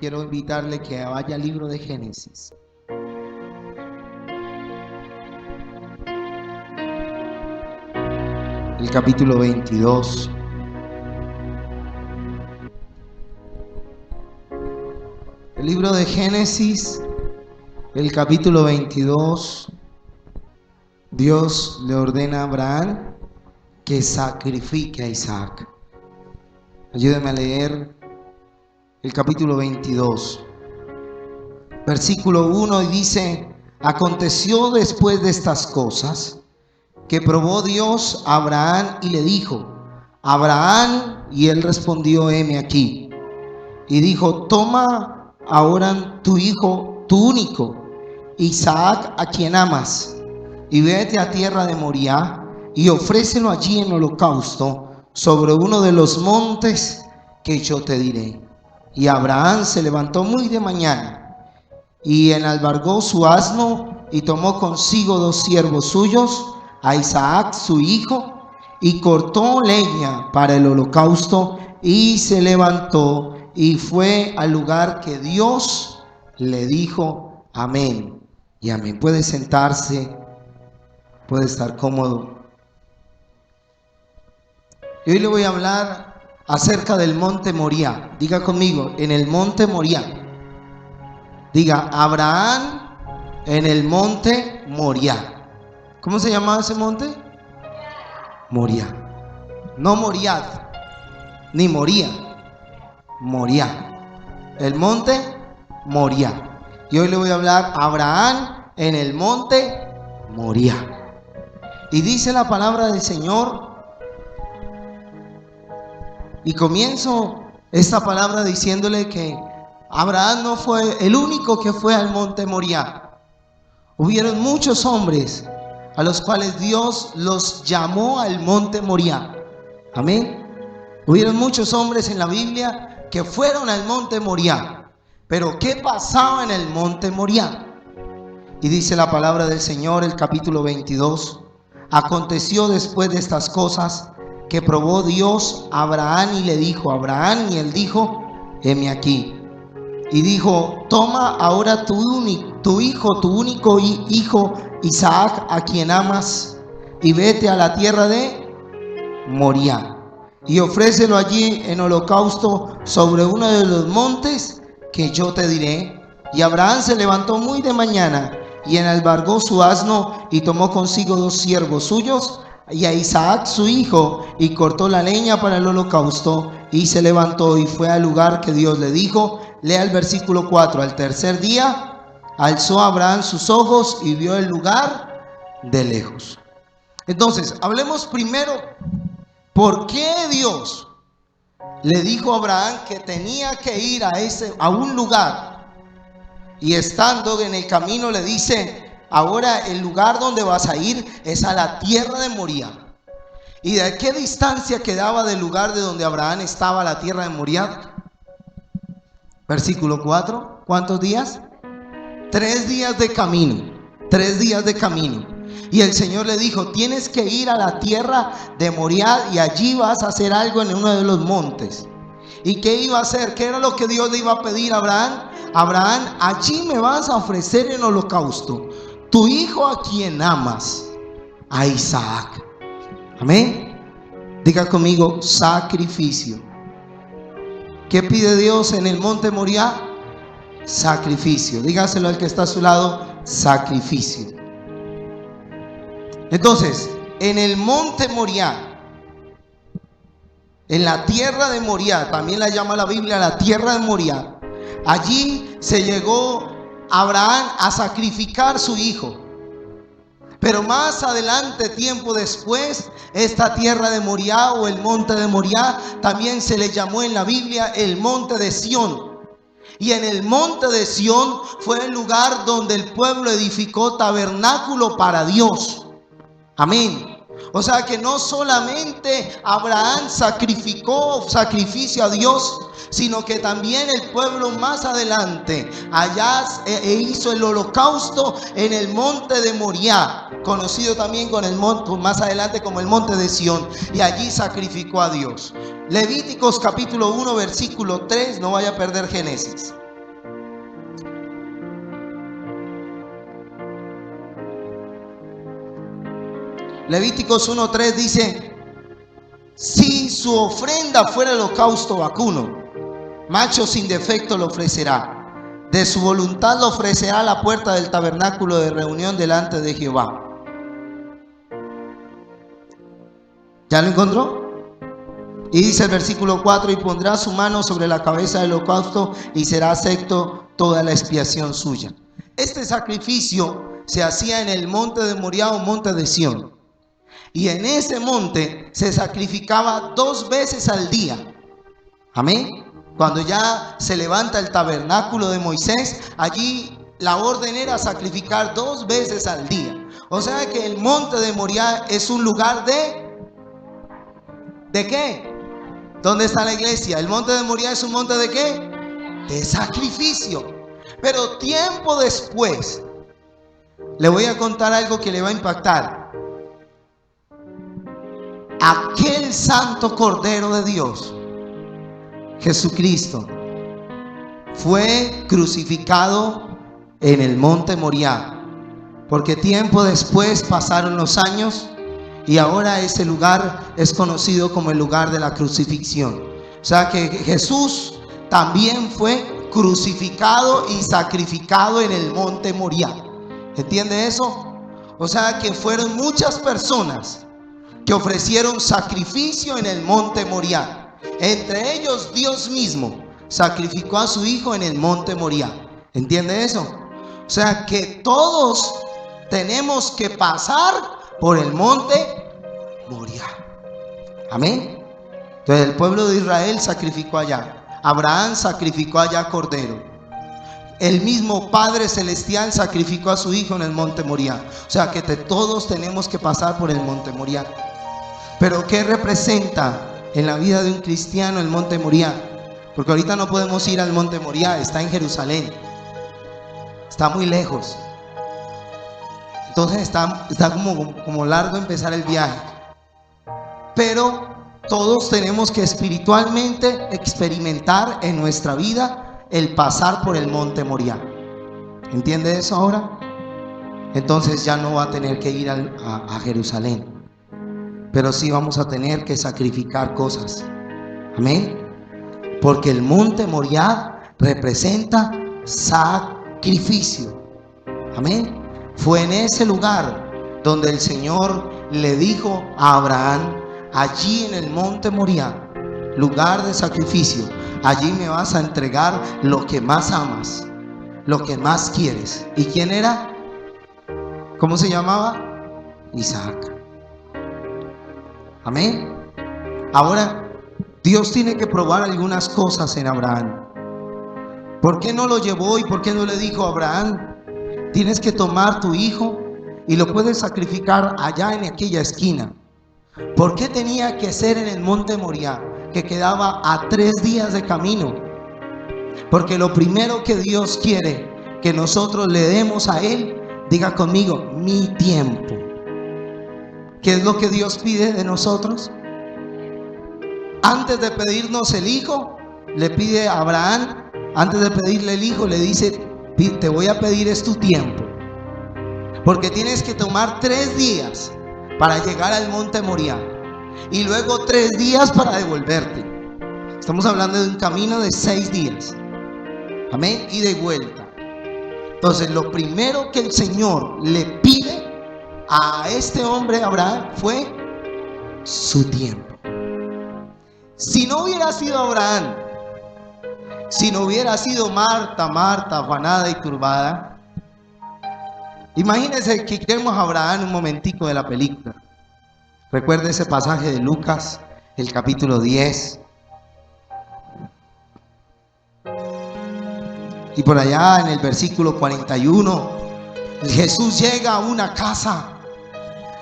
quiero invitarle que vaya al libro de Génesis. El capítulo 22. El libro de Génesis, el capítulo 22. Dios le ordena a Abraham que sacrifique a Isaac. Ayúdeme a leer el capítulo 22, versículo 1, y dice: aconteció después de estas cosas que probó Dios a Abraham y le dijo: Abraham, y él respondió: heme aquí. Y dijo: toma ahora tu hijo, tu único, Isaac, a quien amas, y vete a tierra de Moriah, y ofrécelo allí en holocausto sobre uno de los montes que yo te diré. Y Abraham se levantó muy de mañana, y enalbargó su asno, y tomó consigo 2 siervos suyos, a Isaac su hijo, y cortó leña para el holocausto, y se levantó y fue al lugar que Dios le dijo. Amén y amén. Puede sentarse, puede estar cómodo. Y hoy le voy a hablar acerca del monte Moriah. Diga conmigo: en el monte Moriah. Diga: Abraham en el monte Moriah. ¿Cómo se llamaba ese monte? Moriah. No Moriah, ni Moría. Moriah. El monte Moriah. Y hoy le voy a hablar a Abraham en el monte Moriah. Y dice la palabra del Señor. Y comienzo esta palabra diciéndole que Abraham no fue el único que fue al monte Moriah. Hubieron muchos hombres a los cuales Dios los llamó al monte Moriah. Amén. Hubieron muchos hombres en la Biblia que fueron al monte Moriah. Pero ¿qué pasaba en el monte Moriah? Y dice la palabra del Señor, el capítulo 22. Aconteció después de estas cosas que probó Dios a Abraham y le dijo: Abraham, y él dijo: heme aquí. Y dijo: toma ahora tu hijo, tu único hijo, Isaac, a quien amas, y vete a la tierra de Moriah, y ofrécelo allí en holocausto sobre uno de los montes que yo te diré. Y Abraham se levantó muy de mañana, y enalbargó su asno, y tomó consigo 2 siervos suyos, y a Isaac su hijo, y cortó la leña para el holocausto, y se levantó y fue al lugar que Dios le dijo. Lea el versículo 4. Al tercer día alzó Abraham sus ojos y vio el lugar de lejos. Entonces, hablemos primero por qué Dios le dijo a Abraham que tenía que ir a un lugar, y estando en el camino le dice: ahora el lugar donde vas a ir es a la tierra de Moriah. ¿Y de qué distancia quedaba del lugar de donde Abraham estaba a la tierra de Moriah? Versículo 4. ¿Cuántos días? 3 días de camino. 3 días de camino. Y el Señor le dijo: tienes que ir a la tierra de Moriah, y allí vas a hacer algo en uno de los montes. ¿Y qué iba a hacer? ¿Qué era lo que Dios le iba a pedir a Abraham? Abraham, allí me vas a ofrecer en holocausto tu hijo, a quien amas, a Isaac. Amén. Diga conmigo: sacrificio. ¿Qué pide Dios en el monte Moriah? Sacrificio. Dígaselo al que está a su lado: sacrificio. Entonces, en el monte Moriah, en la tierra de Moriah, también la llama la Biblia la tierra de Moriah, allí se llegó Abraham a sacrificar su hijo. Pero más adelante, tiempo después, esta tierra de Moriah, o el monte de Moriah, también se le llamó en la Biblia el monte de Sión. Y en el monte de Sión fue el lugar donde el pueblo edificó tabernáculo para Dios. Amén. O sea que no solamente Abraham sacrificó sacrificio a Dios, sino que también el pueblo más adelante allá hizo el holocausto en el monte de Moriah, conocido también con el monte más adelante como el monte de Sión, y allí sacrificó a Dios. Levíticos capítulo 1 versículo 3, no vaya a perder Génesis. Levíticos 1:3 dice: si su ofrenda fuera holocausto vacuno, macho sin defecto lo ofrecerá. De su voluntad lo ofrecerá a la puerta del tabernáculo de reunión delante de Jehová. ¿Ya lo encontró? Y dice el versículo 4: y pondrá su mano sobre la cabeza del holocausto y será acepto toda la expiación suya. Este sacrificio se hacía en el monte de Moriah o monte de Sión. Y en ese monte se sacrificaba 2 veces al día. Amén. Cuando ya se levanta el tabernáculo de Moisés, allí la orden era sacrificar 2 veces al día. O sea que el monte de Moriah es un lugar ¿de qué? ¿Dónde está la iglesia? El monte de Moriah es un monte ¿de qué? De sacrificio. Pero tiempo después, le voy a contar algo que le va a impactar. Aquel santo Cordero de Dios, Jesucristo, fue crucificado en el monte Moriah, porque tiempo después pasaron los años y ahora ese lugar es conocido como el lugar de la crucifixión. O sea que Jesús también fue crucificado y sacrificado en el monte Moriah. ¿Entiende eso? O sea que fueron muchas personas que ofrecieron sacrificio en el monte Moriah. Entre ellos Dios mismo sacrificó a su hijo en el monte Moriah. ¿Entiende eso? O sea que todos tenemos que pasar por el monte Moriah. Amén. Entonces el pueblo de Israel sacrificó allá. Abraham sacrificó allá cordero. El mismo Padre Celestial sacrificó a su hijo en el monte Moriah. O sea que todos tenemos que pasar por el monte Moriah. Pero ¿qué representa en la vida de un cristiano el monte Moriah? Porque ahorita no podemos ir al monte Moriah, está en Jerusalén, está muy lejos. Entonces está como largo empezar el viaje. Pero todos tenemos que espiritualmente experimentar en nuestra vida el pasar por el monte Moriah. ¿Entiende eso ahora? Entonces ya no va a tener que ir a Jerusalén, pero sí vamos a tener que sacrificar cosas. Amén. Porque el monte Moriah representa sacrificio. Amén. Fue en ese lugar donde el Señor le dijo a Abraham: allí en el monte Moriah, lugar de sacrificio, allí me vas a entregar lo que más amas, lo que más quieres. ¿Y quién era? ¿Cómo se llamaba? Isaac. Amén. Ahora Dios tiene que probar algunas cosas en Abraham. ¿Por qué no lo llevó y por qué no le dijo a Abraham: tienes que tomar tu hijo y lo puedes sacrificar allá en aquella esquina? ¿Por qué tenía que ser en el monte Moriah, que quedaba a 3 días de camino? Porque lo primero que Dios quiere que nosotros le demos a Él, diga conmigo, mi tiempo. ¿Qué es lo que Dios pide de nosotros? Antes de pedirnos el hijo, le pide a Abraham, antes de pedirle el hijo, le dice: te voy a pedir es tu tiempo, porque tienes que tomar 3 días para llegar al monte Moriah y luego 3 días para devolverte. Estamos hablando de un camino de 6 días. Amén. Y de vuelta. Entonces lo primero que el Señor le pide a este hombre Abraham fue su tiempo. Si no hubiera sido Abraham, si no hubiera sido Marta, afanada y turbada, imagínense que queremos a Abraham un momentico de la película. Recuerde ese pasaje de Lucas, el capítulo 10. Y por allá en el versículo 41, Jesús llega a una casa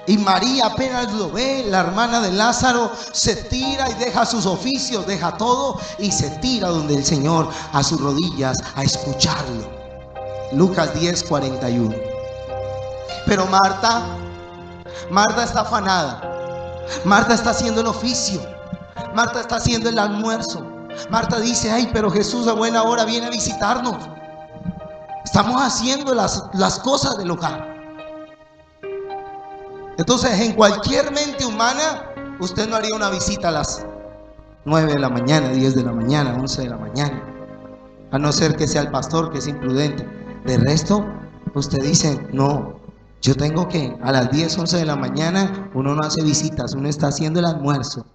y María apenas lo ve, la hermana de Lázaro, se tira y deja sus oficios, deja todo y se tira donde el Señor, a sus rodillas, a escucharlo. Lucas 10, 41. Pero Marta está afanada. Marta está haciendo el oficio. Marta está haciendo el almuerzo. Marta dice: ay, pero Jesús a buena hora viene a visitarnos. Estamos haciendo las cosas del hogar. Entonces, en cualquier mente humana, usted no haría una visita a las 9 de la mañana, 10 de la mañana, 11 de la mañana, a no ser que sea el pastor, que es imprudente. De resto, usted dice, no, yo tengo que, a las 10, 11 de la mañana, uno no hace visitas, uno está haciendo el almuerzo.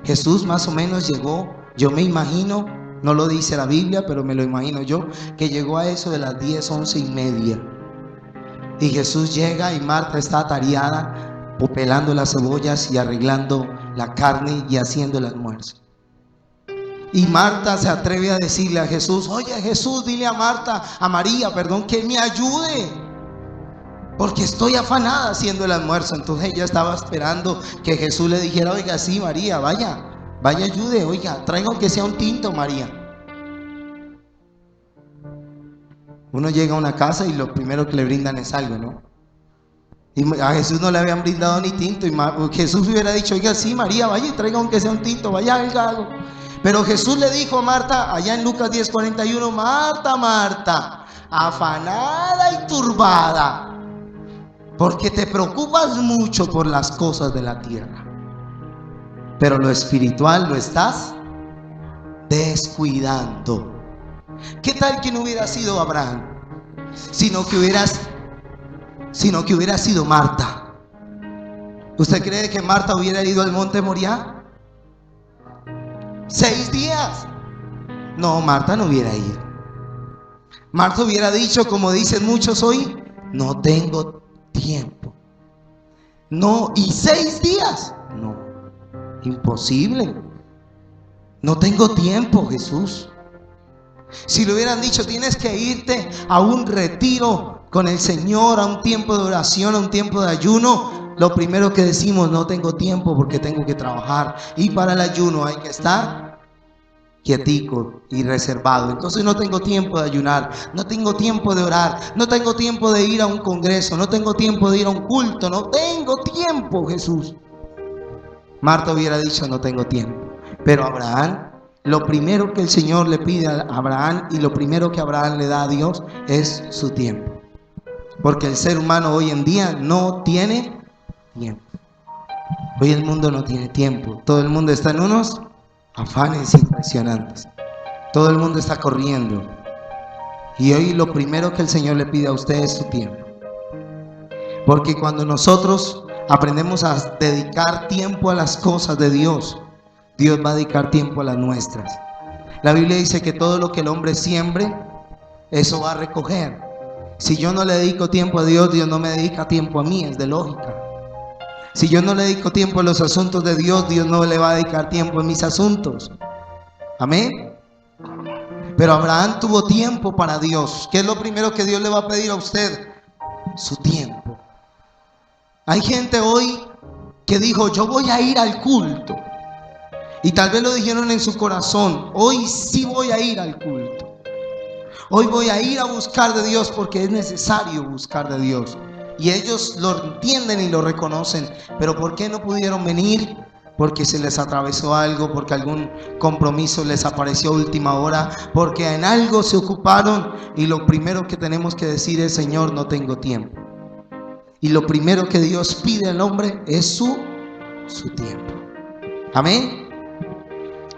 Jesús más o menos llegó, yo me imagino, no lo dice la Biblia, pero me lo imagino yo, que llegó a eso de las 10, 11 y media. Y Jesús llega y Marta está atareada, pelando las cebollas y arreglando la carne y haciendo el almuerzo. Y Marta se atreve a decirle a Jesús, oye Jesús, dile a María, que me ayude, porque estoy afanada haciendo el almuerzo. Entonces ella estaba esperando que Jesús le dijera, oiga, sí María, vaya ayude, oiga, traiga aunque sea un tinto, María. Uno llega a una casa y lo primero que le brindan es algo, ¿no? Y a Jesús no le habían brindado ni tinto, y Jesús hubiera dicho, oiga, sí María, vaya y traiga aunque sea un tinto, vaya algo. Pero Jesús le dijo a Marta, allá en Lucas 10:41, Marta, Marta, afanada y turbada, porque te preocupas mucho por las cosas de la tierra, pero lo espiritual lo estás descuidando. ¿Qué tal que no hubiera sido Abraham, sino que hubiera sido Marta? ¿Usted cree que Marta hubiera ido al monte Moriah? 6 días. No, Marta no hubiera ido. Marta hubiera dicho, como dicen muchos hoy, no tengo tiempo. No, y 6 días. No, imposible. No tengo tiempo, Jesús. Si le hubieran dicho, tienes que irte a un retiro con el Señor, a un tiempo de oración, a un tiempo de ayuno, lo primero que decimos, no tengo tiempo porque tengo que trabajar. Y para el ayuno hay que estar quietico y reservado. Entonces no tengo tiempo de ayunar, no tengo tiempo de orar, no tengo tiempo de ir a un congreso, no tengo tiempo de ir a un culto, no tengo tiempo, Jesús. Marta hubiera dicho, no tengo tiempo. Pero Abraham, lo primero que el Señor le pide a Abraham y lo primero que Abraham le da a Dios es su tiempo. Porque el ser humano hoy en día no tiene tiempo. Hoy el mundo no tiene tiempo. Todo el mundo está en unos afanes impresionantes. Todo el mundo está corriendo. Y hoy lo primero que el Señor le pide a usted es su tiempo. Porque cuando nosotros aprendemos a dedicar tiempo a las cosas de Dios, Dios va a dedicar tiempo a las nuestras. La Biblia dice que todo lo que el hombre siembre, eso va a recoger. Si yo no le dedico tiempo a Dios, Dios no me dedica tiempo a mí, es de lógica. Si yo no le dedico tiempo a los asuntos de Dios, Dios no le va a dedicar tiempo a mis asuntos. Amén. Pero Abraham tuvo tiempo para Dios. ¿Qué es lo primero que Dios le va a pedir a usted? Su tiempo. Hay gente hoy que dijo, yo voy a ir al culto. Y tal vez lo dijeron en su corazón, hoy sí voy a ir al culto. Hoy voy a ir a buscar de Dios porque es necesario buscar de Dios. Y ellos lo entienden y lo reconocen. Pero ¿por qué no pudieron venir? Porque se les atravesó algo, porque algún compromiso les apareció a última hora, porque en algo se ocuparon. Y lo primero que tenemos que decir es, Señor, no tengo tiempo. Y lo primero que Dios pide al hombre es su tiempo. Amén.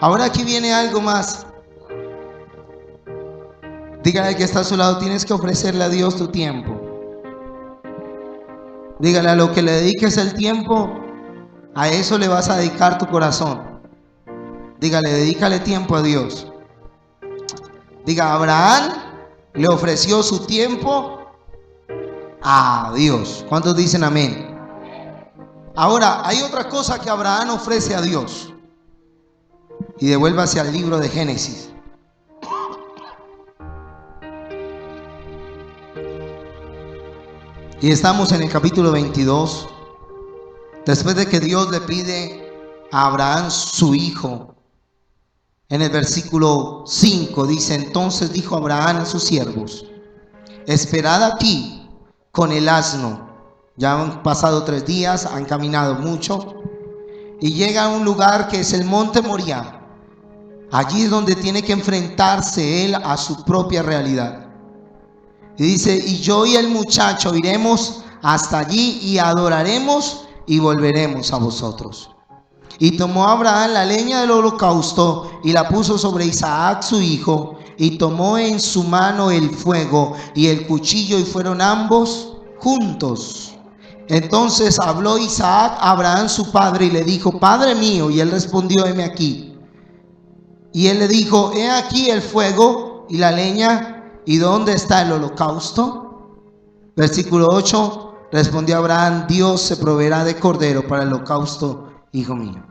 Ahora aquí viene algo más. Dígale que está a su lado, tienes que ofrecerle a Dios tu tiempo. Dígale, a lo que le dediques el tiempo, a eso le vas a dedicar tu corazón. Dígale, dedícale tiempo a Dios. Diga, Abraham le ofreció su tiempo a Dios. ¿Cuántos dicen amén? Ahora, hay otra cosa que Abraham ofrece a Dios. Y devuélvase al libro de Génesis. Y estamos en el capítulo 22. Después de que Dios le pide a Abraham su hijo, en el versículo 5 dice, entonces dijo Abraham a sus siervos, esperad aquí con el asno. Ya han pasado 3 días, han caminado mucho y llega a un lugar que es el monte Moriah. Allí es donde tiene que enfrentarse él a su propia realidad. Y dice, y yo y el muchacho iremos hasta allí y adoraremos y volveremos a vosotros. Y tomó Abraham la leña del holocausto y la puso sobre Isaac su hijo, y tomó en su mano el fuego y el cuchillo, y fueron ambos juntos. Entonces habló Isaac a Abraham su padre y le dijo: Padre mío. Y él respondió: heme aquí. Y él le dijo: he aquí el fuego y la leña, ¿y dónde está el holocausto? Versículo 8, respondió Abraham: Dios se proveerá de cordero para el holocausto, hijo mío.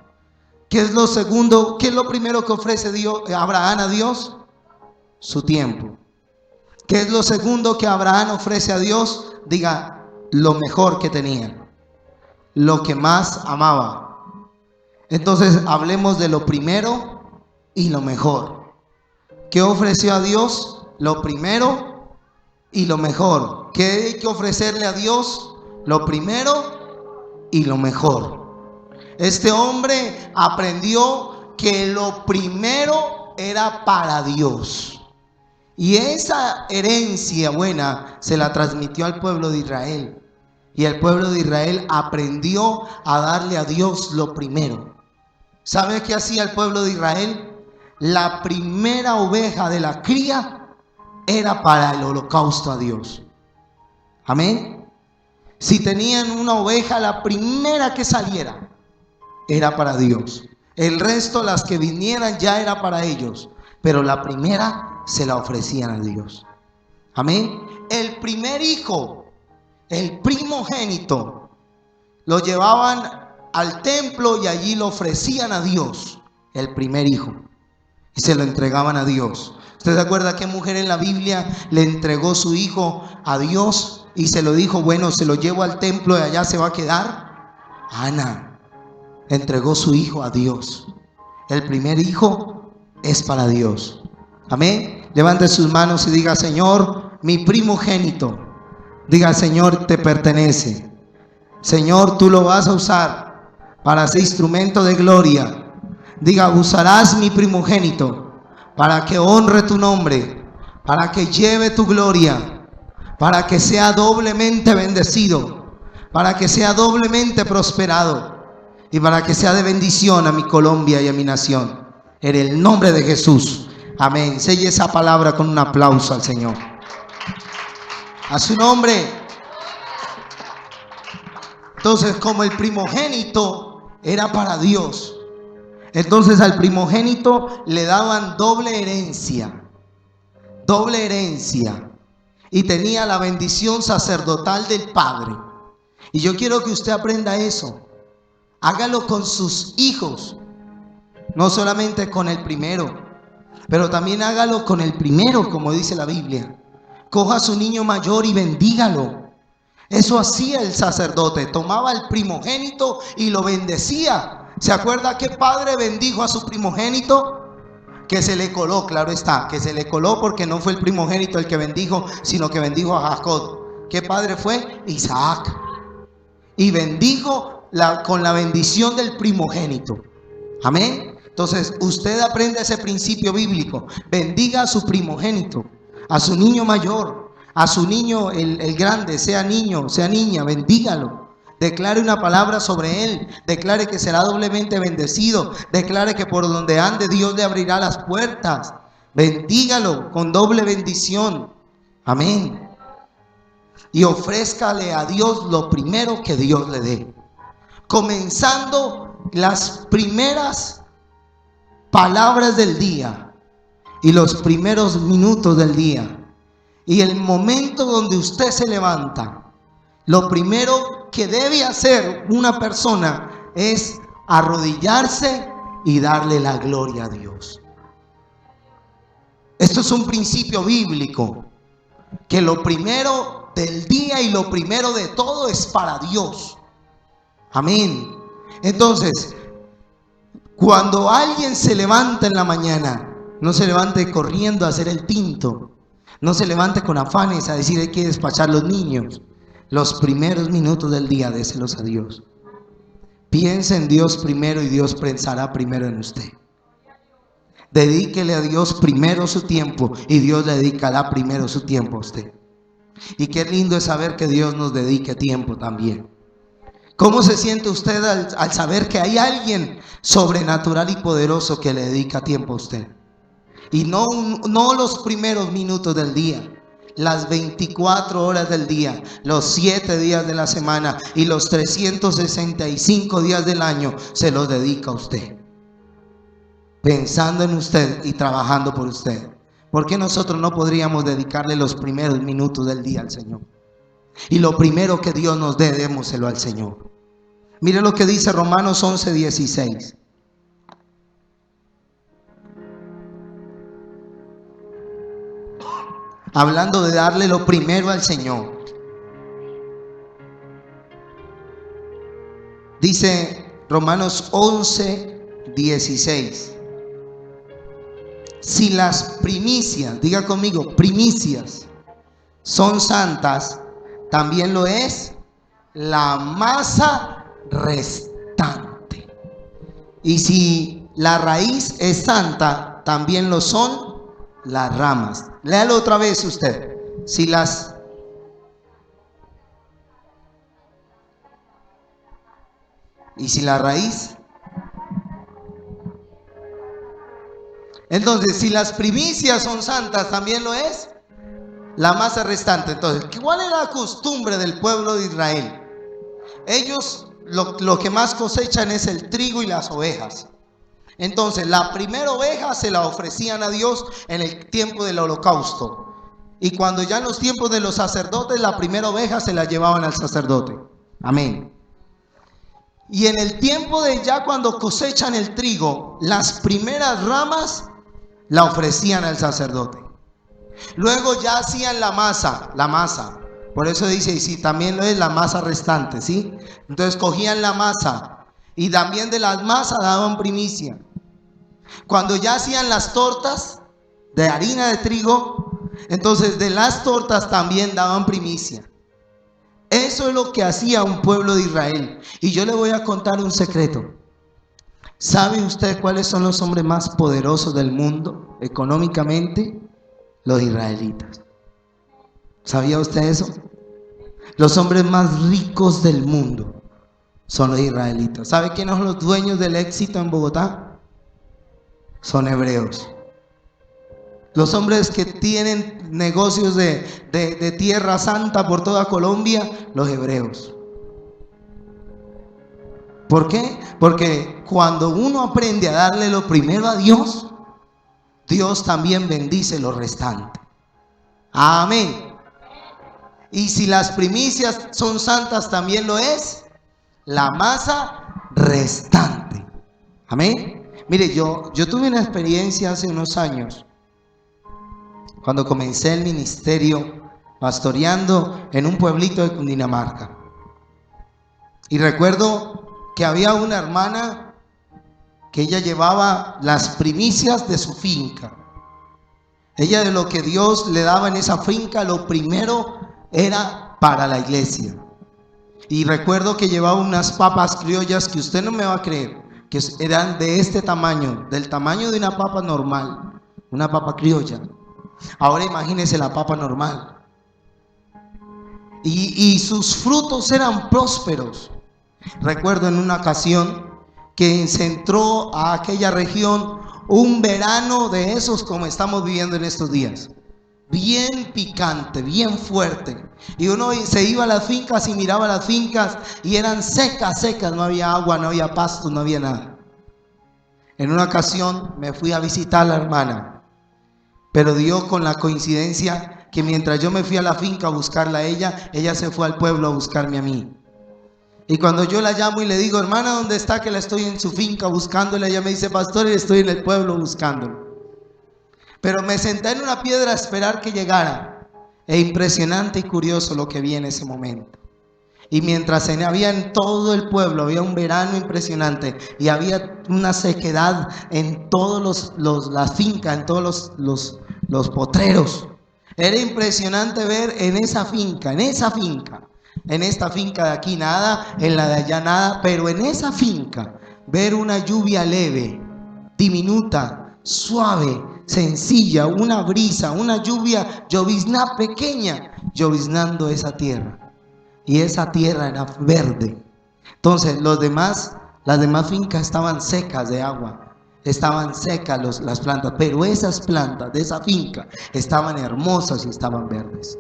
¿Qué es lo segundo? ¿Qué es lo primero que ofrece Abraham a Dios? Su tiempo. ¿Qué es lo segundo que Abraham ofrece a Dios? Diga: lo mejor que tenía, lo que más amaba. Entonces hablemos de lo primero y lo mejor. ¿Qué ofreció a Dios? Lo primero y lo mejor. ¿Qué hay que ofrecerle a Dios? Lo primero y lo mejor. Este hombre aprendió que lo primero era para Dios. Y esa herencia buena se la transmitió al pueblo de Israel. Y el pueblo de Israel aprendió a darle a Dios lo primero. ¿Sabe qué hacía el pueblo de Israel? La primera oveja de la cría era para el holocausto a Dios. Amén. Si tenían una oveja, la primera que saliera era para Dios. El resto, las que vinieran, ya era para ellos. Pero la primera se la ofrecían a Dios. Amén. El primer hijo, el primogénito, lo llevaban al templo y allí lo ofrecían a Dios. El primer hijo. Y se lo entregaban a Dios. ¿Usted se acuerda qué mujer en la Biblia le entregó su hijo a Dios y se lo dijo: bueno, se lo llevo al templo y allá se va a quedar? Ana entregó su hijo a Dios. El primer hijo es para Dios. Amén. Levante sus manos y diga: Señor, mi primogénito. Diga: Señor, te pertenece. Señor, tú lo vas a usar para ser instrumento de gloria. Diga: usarás mi primogénito para que honre tu nombre, para que lleve tu gloria, para que sea doblemente bendecido, para que sea doblemente prosperado y para que sea de bendición a mi Colombia y a mi nación. En el nombre de Jesús. Amén. Selle esa palabra con un aplauso al Señor. A su nombre. Entonces, como el primogénito era para Dios, entonces al primogénito le daban doble herencia. Doble herencia. Y tenía la bendición sacerdotal del Padre. Y yo quiero que usted aprenda eso. Hágalo con sus hijos. No solamente con el primero, pero también hágalo con el primero, como dice la Biblia. Coja a su niño mayor y bendígalo. Eso hacía el sacerdote. Tomaba al primogénito y lo bendecía. ¿Se acuerda qué padre bendijo a su primogénito? Que se le coló, claro está, que se le coló porque no fue el primogénito el que bendijo, sino que bendijo a Jacob. ¿Qué padre fue? Isaac. Y bendijo con la bendición del primogénito. Amén. Entonces usted aprende ese principio bíblico. Bendiga a su primogénito, a su niño mayor, a su niño el grande, sea niño, sea niña, bendígalo. Declare una palabra sobre él. Declare que será doblemente bendecido. Declare que por donde ande Dios le abrirá las puertas. Bendígalo con doble bendición. Amén. Y ofrézcale a Dios lo primero que Dios le dé. Comenzando las primeras palabras del día y los primeros minutos del día y el momento donde usted se levanta, lo primero que debe hacer una persona es arrodillarse y darle la gloria a Dios. Esto es un principio bíblico, que lo primero del día y lo primero de todo es para Dios. Amén. Entonces, cuando alguien se levanta en la mañana, no se levante corriendo a hacer el tinto, no se levante con afanes a decir: hay que despachar los niños. Los primeros minutos del día, déselos a Dios. Piense en Dios primero y Dios pensará primero en usted. Dedíquele a Dios primero su tiempo y Dios le dedicará primero su tiempo a usted. Y qué lindo es saber que Dios nos dedique tiempo también. ¿Cómo se siente usted al saber que hay alguien sobrenatural y poderoso que le dedica tiempo a usted? Y no los primeros minutos del día, las 24 horas del día, los 7 días de la semana y los 365 días del año se los dedica a usted, pensando en usted y trabajando por usted. ¿Por qué nosotros no podríamos dedicarle los primeros minutos del día al Señor? Y lo primero que Dios nos dé, démoselo al Señor. Mire lo que dice Romanos 11:16. Hablando de darle lo primero al Señor. Dice Romanos 11:16. Si las primicias, diga conmigo, primicias son santas, también lo es la masa restante. Y si la raíz es santa, también lo son las ramas. Léalo otra vez usted. Y si la raíz. Entonces, si las primicias son santas, también lo es la masa restante. Entonces, ¿cuál era la costumbre del pueblo de Israel? Ellos lo que más cosechan es el trigo y las ovejas. Entonces, la primera oveja se la ofrecían a Dios en el tiempo del holocausto. Y cuando ya en los tiempos de los sacerdotes, la primera oveja se la llevaban al sacerdote. Amén. Y en el tiempo de ya cuando cosechan el trigo, las primeras ramas la ofrecían al sacerdote. Luego ya hacían la masa. Por eso dice, y si también lo es la masa restante, ¿sí? Entonces cogían la masa y también de las masas daban primicia. Cuando ya hacían las tortas de harina de trigo, entonces de las tortas también daban primicia. Eso es lo que hacía un pueblo de Israel. Y yo le voy a contar un secreto. ¿Sabe usted cuáles son los hombres más poderosos del mundo económicamente? Los israelitas. ¿Sabía usted eso? Los hombres más ricos del mundo son los israelitas. ¿Sabe quiénes son los dueños del éxito en Bogotá? Son hebreos. Los hombres que tienen negocios de tierra santa por toda Colombia, los hebreos. ¿Por qué? Porque cuando uno aprende a darle lo primero a Dios, Dios también bendice lo restante. Amén. Y si las primicias son santas, también lo es la masa restante. Amén. Mire, yo tuve una experiencia hace unos años, cuando comencé el ministerio pastoreando en un pueblito de Cundinamarca. Y recuerdo que había una hermana que ella llevaba las primicias de su finca. Ella, de lo que Dios le daba en esa finca, lo primero era para la iglesia. Y recuerdo que llevaba unas papas criollas que usted no me va a creer, que eran de este tamaño, del tamaño de una papa normal, una papa criolla. Ahora imagínese la papa normal. Y sus frutos eran prósperos. Recuerdo en una ocasión que se entró a aquella región un verano de esos como estamos viviendo en estos días. Bien picante, bien fuerte. Y uno se iba a las fincas y miraba las fincas y eran secas, no había agua, no había pasto, no había nada. En una ocasión me fui a visitar a la hermana, pero dio con la coincidencia que mientras yo me fui a la finca a buscarla a ella, ella se fue al pueblo a buscarme a mí. Y cuando yo la llamo y le digo, hermana, ¿dónde está? Que la estoy en su finca buscándola. Ella me dice, pastor, estoy en el pueblo buscándolo. Pero me senté en una piedra a esperar que llegara. E impresionante y curioso lo que vi en ese momento. Y mientras había en todo el pueblo, había un verano impresionante. Y había una sequedad en todas las fincas, en todos los potreros. Era impresionante ver en esa finca, en esta finca de aquí nada, en la de allá nada, pero en esa finca ver una lluvia leve, diminuta, suave, sencilla, una brisa, una lluvia, llovizna pequeña, lloviznando esa tierra. Y esa tierra era verde. Entonces las demás fincas estaban secas de agua, estaban secas las plantas, pero esas plantas de esa finca estaban hermosas y estaban verdes.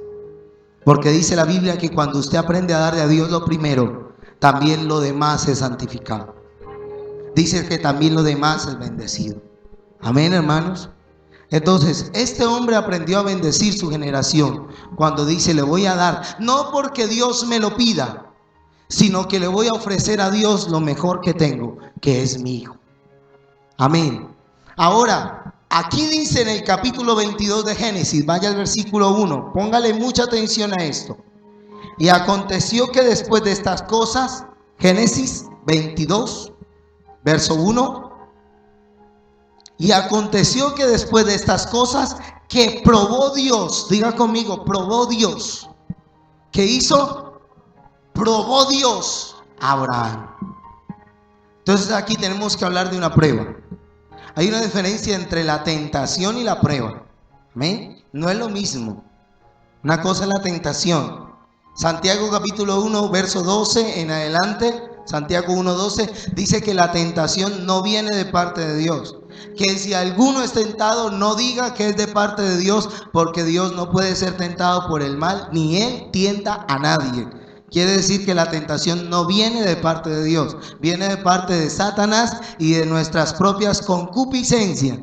Porque dice la Biblia que cuando usted aprende a darle a Dios lo primero, también lo demás es santificado. Dice que también lo demás es bendecido. Amén, hermanos. Entonces, este hombre aprendió a bendecir su generación cuando dice: le voy a dar, no porque Dios me lo pida, sino que le voy a ofrecer a Dios lo mejor que tengo, que es mi hijo. Amén. Ahora, aquí dice en el capítulo 22 de Génesis, vaya al versículo 1, póngale mucha atención a esto. Y aconteció que después de estas cosas, Génesis 22, verso 1. Y aconteció que después de estas cosas, que probó Dios, diga conmigo, probó Dios. ¿Qué hizo? Probó Dios a Abraham. Entonces aquí tenemos que hablar de una prueba. Hay una diferencia entre la tentación y la prueba. ¿Amén? No es lo mismo. Una cosa es la tentación. Santiago capítulo 1, verso 12 en adelante, Santiago 1:12 dice que la tentación no viene de parte de Dios. Que si alguno es tentado, no diga que es de parte de Dios, porque Dios no puede ser tentado por el mal, ni Él tienta a nadie. Quiere decir que la tentación no viene de parte de Dios, viene de parte de Satanás y de nuestras propias concupiscencias.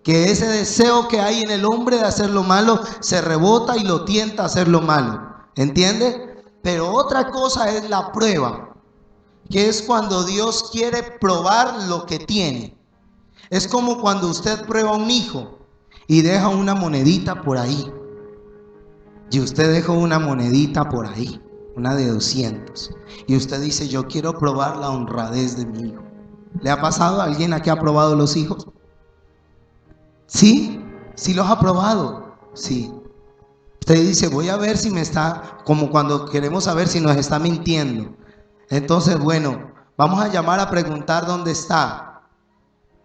Que ese deseo que hay en el hombre de hacer lo malo se rebota y lo tienta a hacer lo malo. ¿Entiende? Pero otra cosa es la prueba, que es cuando Dios quiere probar lo que tiene. Es como cuando usted prueba a un hijo y deja una monedita por ahí. Y usted dejó una monedita por ahí, una de 200. Y usted dice: yo quiero probar la honradez de mi hijo. ¿Le ha pasado a alguien aquí ha probado los hijos? ¿Sí? ¿Sí los ha probado? Sí. Usted dice: voy a ver si me está, como cuando queremos saber si nos está mintiendo. Entonces, bueno, vamos a llamar a preguntar dónde está.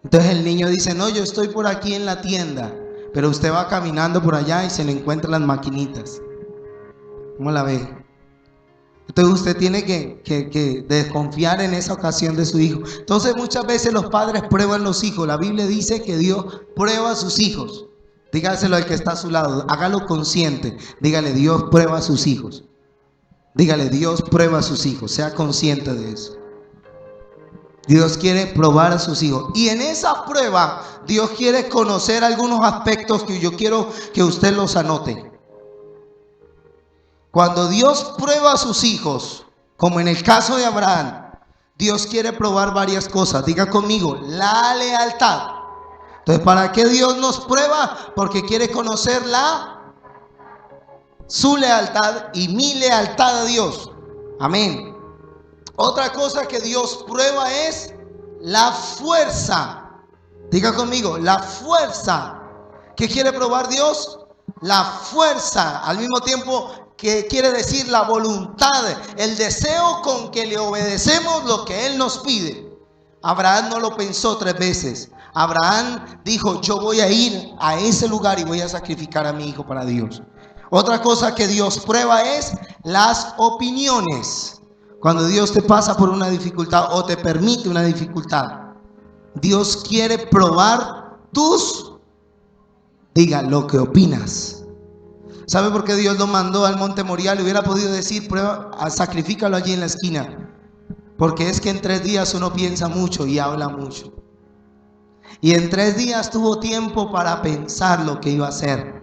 Entonces el niño dice: no, yo estoy por aquí en la tienda. Pero usted va caminando por allá y se le encuentran las maquinitas. ¿Cómo la ve? Entonces usted tiene que desconfiar en esa ocasión de su hijo. Entonces muchas veces los padres prueban los hijos. La Biblia dice que Dios prueba a sus hijos. Dígaselo al que está a su lado, hágalo consciente. Dígale: Dios prueba a sus hijos. Dígale: Dios prueba a sus hijos. Sea consciente de eso. Dios quiere probar a sus hijos. Y en esa prueba Dios quiere conocer algunos aspectos que yo quiero que usted los anote. Cuando Dios prueba a sus hijos, como en el caso de Abraham, Dios quiere probar varias cosas. Diga conmigo: la lealtad. Entonces, ¿para qué Dios nos prueba? Porque quiere conocer su lealtad y mi lealtad a Dios. Amén. Otra cosa que Dios prueba es la fuerza. Diga conmigo: la fuerza. ¿Qué quiere probar Dios? La fuerza. Al mismo tiempo que quiere decir la voluntad, el deseo con que le obedecemos lo que Él nos pide. Abraham no lo pensó 3 veces. Abraham dijo: yo voy a ir a ese lugar y voy a sacrificar a mi hijo para Dios. Otra cosa que Dios prueba es las opiniones. Cuando Dios te pasa por una dificultad o te permite una dificultad, Dios quiere probar diga lo que opinas. ¿Sabe por qué Dios lo mandó al monte Moriah? Le hubiera podido decir: prueba, sacrifícalo allí en la esquina. Porque es que en 3 días uno piensa mucho y habla mucho. Y en 3 días tuvo tiempo para pensar lo que iba a hacer.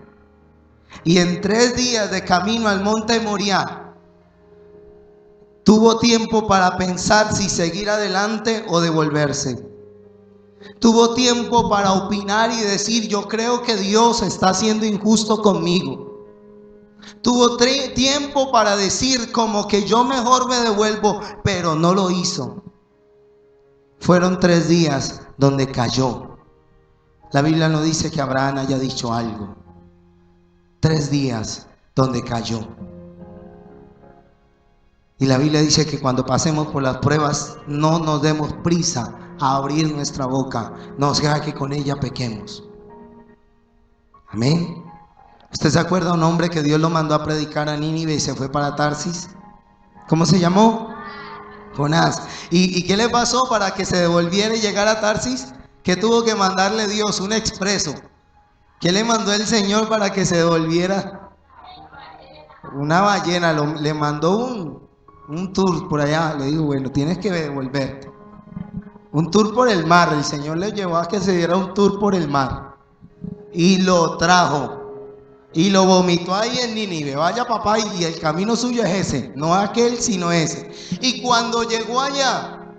Y en 3 días de camino al monte Moriah tuvo tiempo para pensar si seguir adelante o devolverse. Tuvo tiempo para opinar y decir: yo creo que Dios está siendo injusto conmigo. Tuvo tiempo para decir como que yo mejor me devuelvo, pero no lo hizo. Fueron 3 días donde cayó. La Biblia no dice que Abraham haya dicho algo. 3 días donde cayó. Y la Biblia dice que cuando pasemos por las pruebas no nos demos prisa a abrir nuestra boca, no sea que con ella pequemos. Amén. ¿Usted se acuerda de un hombre que Dios lo mandó a predicar a Nínive y se fue para Tarsis? ¿Cómo se llamó? Jonás. ¿Y qué le pasó para que se devolviera y llegara a Tarsis? ¿Qué tuvo que mandarle Dios? Un expreso. ¿Qué le mandó el Señor para que se devolviera? Una ballena. Le mandó un tour por allá. Le dijo, bueno, tienes que devolverte. Un tour por el mar. El Señor le llevó a que se diera un tour por el mar. Y lo trajo. Y lo vomitó ahí en Nínive. Vaya papá, y el camino suyo es ese. No aquel, sino ese. Y cuando llegó allá,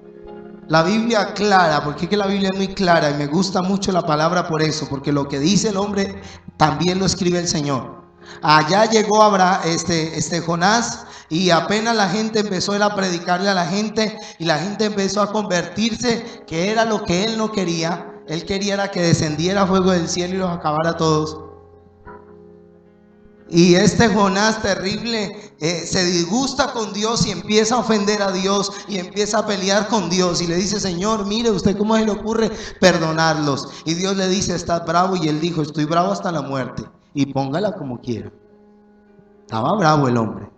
la Biblia clara, porque es que la Biblia es muy clara y me gusta mucho la palabra por eso, porque lo que dice el hombre también lo escribe el Señor. Allá llegó Jonás, y apenas la gente empezó a predicarle a la gente, y la gente empezó a convertirse, que era lo que él no quería. Él quería era que descendiera fuego del cielo y los acabara a todos. Y Jonás terrible se disgusta con Dios y empieza a ofender a Dios y empieza a pelear con Dios y le dice, Señor, mire usted cómo se le ocurre perdonarlos. Y Dios le dice, estás bravo, y él dijo, estoy bravo hasta la muerte, y póngala como quiera. Estaba bravo el hombre.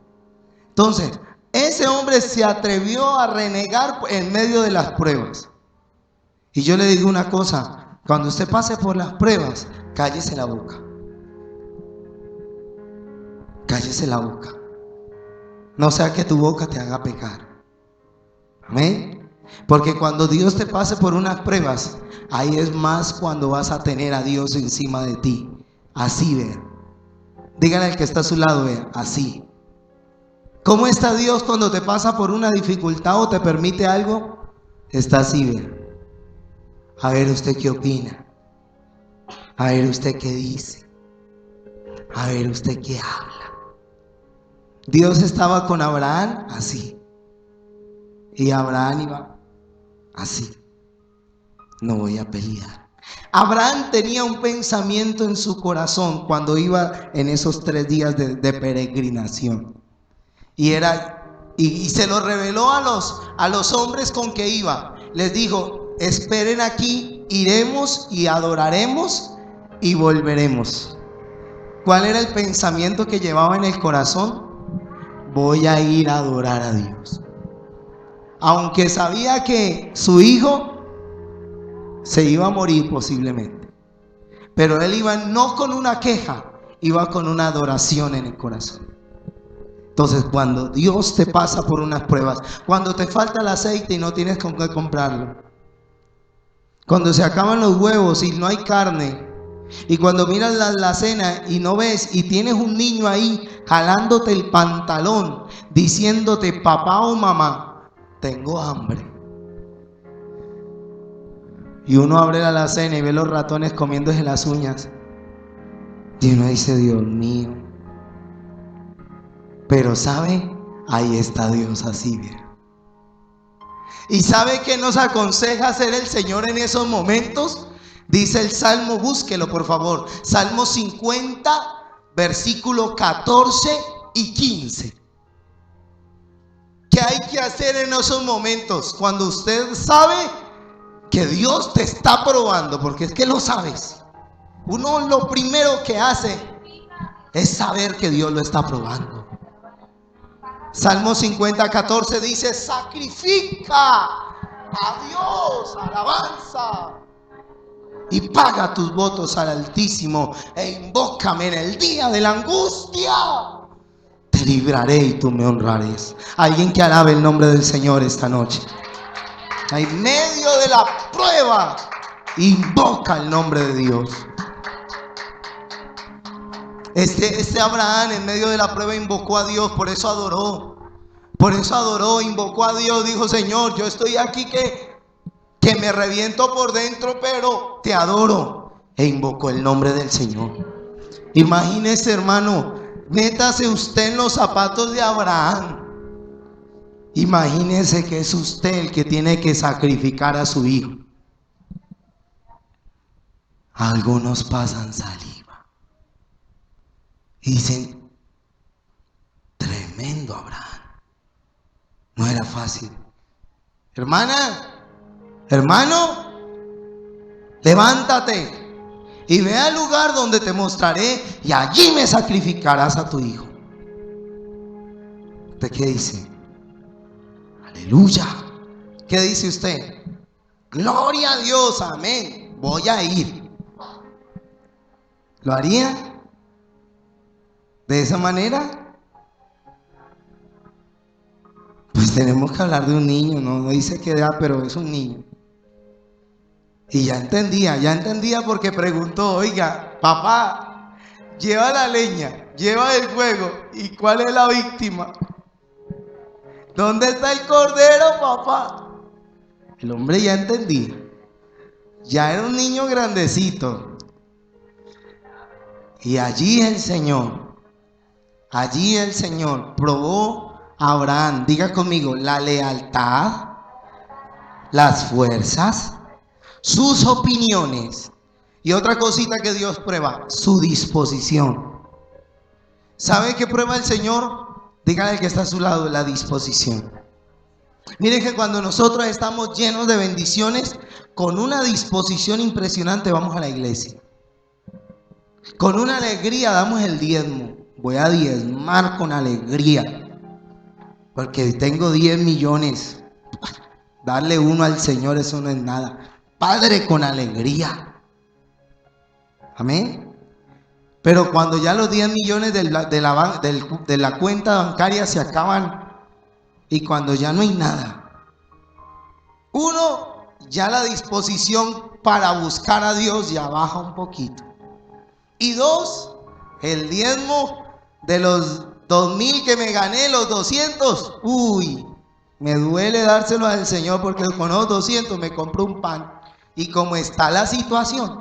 Entonces, ese hombre se atrevió a renegar en medio de las pruebas. Y yo le digo una cosa, cuando usted pase por las pruebas, cállese la boca. Cállese la boca. No sea que tu boca te haga pecar. Amén. Porque cuando Dios te pase por unas pruebas, ahí es más cuando vas a tener a Dios encima de ti. Así, vea. Dígale al que está a su lado, vea, así. ¿Cómo está Dios cuando te pasa por una dificultad o te permite algo? Está así, vea. A ver usted qué opina. A ver usted qué dice. A ver usted qué habla. Dios estaba con Abraham así. Y Abraham iba así. No voy a pelear. Abraham tenía un pensamiento en su corazón cuando iba en esos 3 días de peregrinación. Y se lo reveló a los hombres con que iba. Les dijo, esperen aquí, iremos y adoraremos y volveremos. ¿Cuál era el pensamiento que llevaba en el corazón? Voy a ir a adorar a Dios. Aunque sabía que su hijo se iba a morir posiblemente, pero él iba no con una queja, iba con una adoración en el corazón. Entonces, cuando Dios te pasa por unas pruebas, cuando te falta el aceite y no tienes con qué comprarlo, cuando se acaban los huevos y no hay carne, y cuando miras la cena y no ves, y tienes un niño ahí jalándote el pantalón, diciéndote papá o mamá, tengo hambre. Y uno abre la alacena y ve los ratones comiéndose las uñas. Y uno dice, Dios mío. Pero ¿sabe? Ahí está Dios así, bien. ¿Y sabe qué nos aconseja hacer el Señor en esos momentos? Dice el Salmo, búsquelo por favor. Salmo 50, versículo 14 y 15. ¿Qué hay que hacer en esos momentos? Cuando usted sabe que Dios te está probando, porque es que lo sabes. Uno lo primero que hace es saber que Dios lo está probando. Salmo 50, 14 dice, sacrifica a Dios alabanza y paga tus votos al Altísimo e invócame en el día de la angustia. Te libraré y tú me honrarás. Alguien que alabe el nombre del Señor esta noche. En medio de la prueba, invoca el nombre de Dios. Abraham en medio de la prueba invocó a Dios, por eso adoró. Por eso adoró, invocó a Dios, dijo, Señor, yo estoy aquí que me reviento por dentro, pero te adoro. E invocó el nombre del Señor. Imagínese, hermano, métase usted en los zapatos de Abraham. Imagínese que es usted el que tiene que sacrificar a su hijo. Algunos pasan saliva y dicen, tremendo Abraham. No era fácil. Hermana, hermano, levántate. y ve al lugar donde te mostraré y allí me sacrificarás a tu hijo. ¿Usted qué dice? Aleluya. ¿Qué dice usted? Gloria a Dios, amén. Voy a ir. ¿Lo haría de esa manera? Pues tenemos que hablar de un niño, no dice qué edad, pero es un niño. Y ya entendía porque preguntó, oiga, papá, lleva la leña, lleva el fuego, ¿y cuál es la víctima? ¿Dónde está el cordero, papá? El hombre ya entendía, ya era un niño grandecito. Y allí el Señor probó a Abraham, diga conmigo, la lealtad, las fuerzas, sus opiniones y otra cosita que Dios prueba, su disposición. ¿Sabe qué prueba el Señor? Dígale al que está a su lado, la disposición. Mire que cuando nosotros estamos llenos de bendiciones, con una disposición impresionante vamos a la iglesia. Con una alegría damos el diezmo. Voy a diezmar con alegría, porque tengo 10 millones. Darle uno al Señor, eso no es nada. Padre, con alegría. Amén. Pero cuando ya los 10 millones de la cuenta bancaria se acaban y cuando ya no hay nada, uno, ya la disposición para buscar a Dios ya baja un poquito. Y dos, el diezmo de los 2,000 que me gané, los 200, uy, me duele dárselo al Señor porque con los 200 me compro un pan. Y como está la situación,